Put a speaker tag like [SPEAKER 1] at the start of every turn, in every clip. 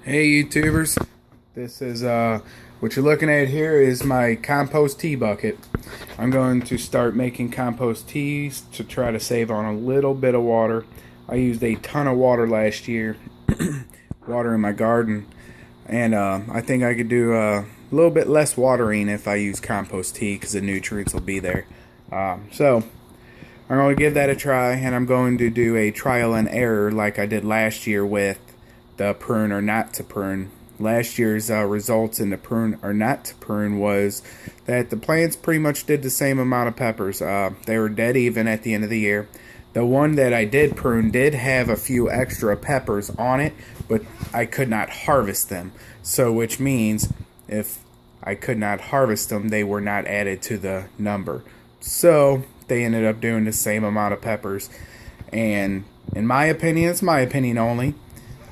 [SPEAKER 1] Hey YouTubers, this is what you're looking at here is my compost tea bucket. I'm going to start making compost teas to try to save on a little bit of water. I used a ton of water last year watering my garden, and I think I could do a little bit less watering if I use compost tea because the nutrients will be there. So I'm going to give that a try, and I'm going to do a trial and error like I did last year with the prune or not to prune. Last year's results in the prune or not to prune was that the plants pretty much did the same amount of peppers. They were dead even at the end of the year. The one that I did prune did have a few extra peppers on it, but I could not harvest them. So which means if I could not harvest them, they were not added to the number. So they ended up doing the same amount of peppers. And in my opinion, it's my opinion only,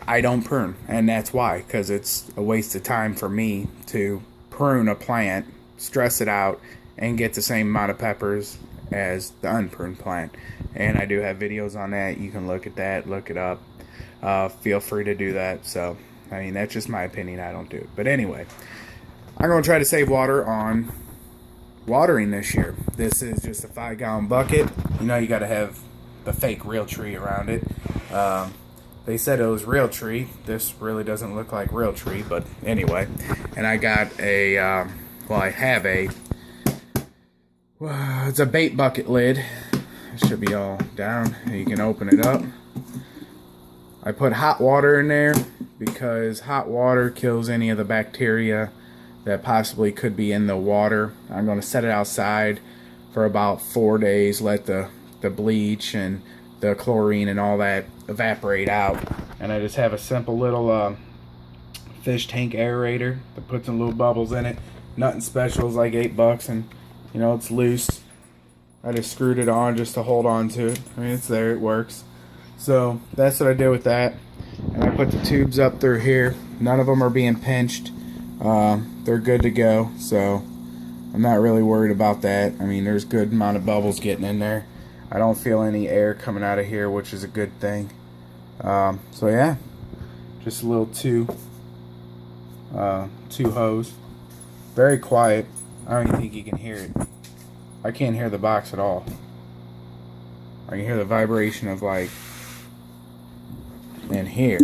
[SPEAKER 1] I don't prune, and that's why, because it's a waste of time for me to prune a plant, stress it out, and get the same amount of peppers as the unpruned plant. And I do have videos on that. You can look at that, look it up. Feel free to do that. So, I mean, that's just my opinion. I don't do it. But anyway, I'm going to try to save water on watering this year. This is just a 5-gallon bucket. You know, you got to have the fake real tree around it. They said it was real tree. This really doesn't look like real tree, but anyway. And I got a, I have a, it's a bait bucket lid. It should be all down. You can open it up. I put hot water in there because hot water kills any of the bacteria that possibly could be in the water. I'm going to set it outside for about 4 days, let the bleach and the chlorine and all that evaporate out, and I just have a simple little fish tank aerator that puts some little bubbles in it. Nothing special, it's like $8, and you know, it's loose. I just screwed it on just to hold on to it. I mean, it's there, it works. So that's what I did with that, and I put the tubes up through here. None of them are being pinched. They're good to go, so I'm not really worried about that. I mean, there's a good amount of bubbles getting in there. I don't feel any air coming out of here, which is a good thing. So yeah, just a little two hose. Very quiet. I don't even think you can hear it. I can't hear the box at all. I can hear the vibration of like in here.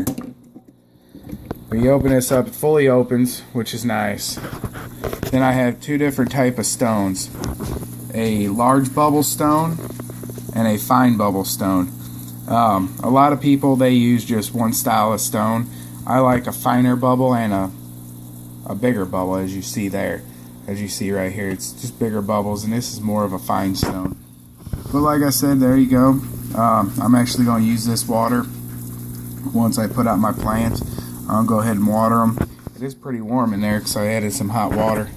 [SPEAKER 1] When you open this up, it fully opens, which is nice. Then I have two different type of stones. A large bubble stone and a fine bubble stone. A lot of people, they use just one style of stone. I like a finer bubble and a bigger bubble, as you see there. As you see right here, it's just bigger bubbles, and this is more of a fine stone. But like I said, there you go. I'm actually going to use this water once I put out my plants. I'll go ahead and water them. It is pretty warm in there because I added some hot water.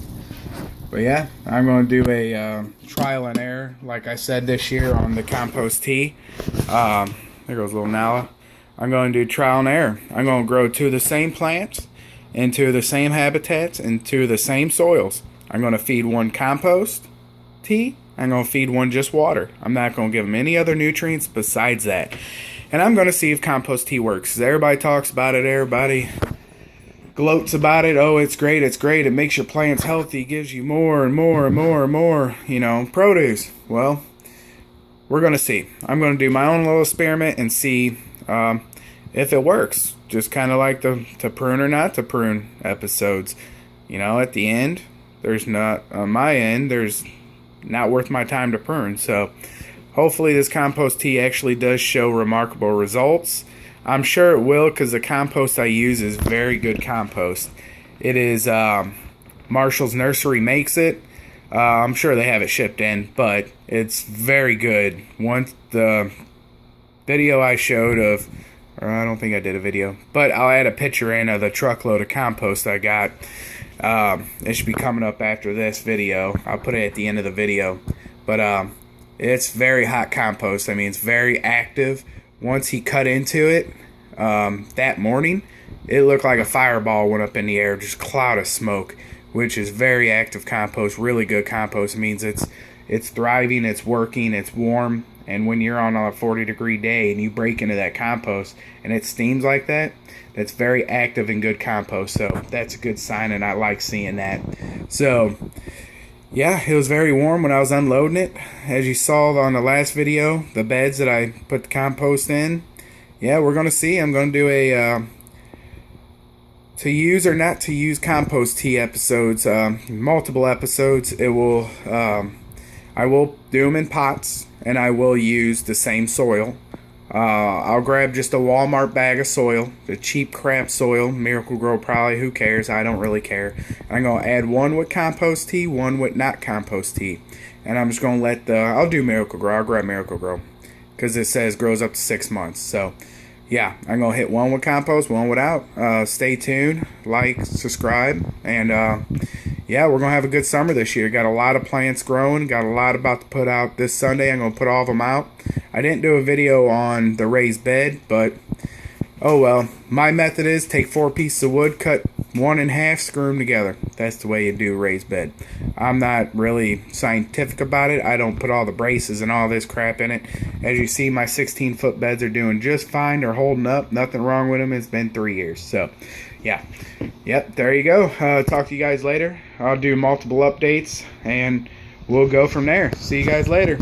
[SPEAKER 1] But yeah, I'm going to do a trial and error, like I said, this year on the compost tea. There goes little Nala. I'm going to do trial and error. I'm going to grow two of the same plants into the same habitats, into the same soils. I'm going to feed one compost tea. I'm going to feed one just water. I'm not going to give them any other nutrients besides that. And I'm going to see if compost tea works. Everybody talks about it. Everybody gloats about it. Oh, it's great, it's great. It makes your plants healthy, gives you more and more and more and more, you know, produce. Well, we're going to see. I'm going to do my own little experiment and see if it works. Just kind of like the to prune or not to prune episodes. You know, at the end, there's not, on my end, there's not worth my time to prune. So hopefully this compost tea actually does show remarkable results. I'm sure it will, because the compost I use is very good compost. It is Marshall's Nursery makes it. I'm sure they have it shipped in, but it's very good. Once the video I showed of, or I don't think I did a video, but I'll add a picture in of the truckload of compost I got. It should be coming up after this video. I'll put it at the end of the video. But it's very hot compost. I mean, it's very active. Once he cut into it that morning, it looked like a fireball went up in the air, just cloud of smoke, which is very active compost, really good compost. It means it's thriving, it's working, it's warm, And when you're on a 40-degree day and you break into that compost and it steams like that, that's very active and good compost. So that's a good sign, and I like seeing that. So yeah, it was very warm when I was unloading it. As you saw on the last video, the beds that I put the compost in. Yeah, we're going to see. I'm going to do a to use or not to use compost tea episodes, multiple episodes. It will, I will do them in pots, and I will use the same soil. I'll grab just a Walmart bag of soil, the cheap crap soil, Miracle Grow probably, who cares, I don't really care. I'm going to add one with compost tea, one with not compost tea. And I'm just going to let I'll do Miracle Grow, I'll grab Miracle Grow, because it says grows up to 6 months, so yeah, I'm going to hit one with compost, one without. Stay tuned, like, subscribe, and yeah, we're going to have a good summer this year. Got a lot of plants growing, got a lot about to put out this Sunday. I'm going to put all of them out. I didn't do a video on the raised bed, but oh well. My method is take 4 pieces of wood, cut one in half, screw them together. That's the way you do a raised bed. I'm not really scientific about it. I don't put all the braces and all this crap in it. As you see, my 16-foot beds are doing just fine. They're holding up. Nothing wrong with them. It's been 3 years. So, yeah. Yep, there you go. Talk to you guys later. I'll do multiple updates, and we'll go from there. See you guys later.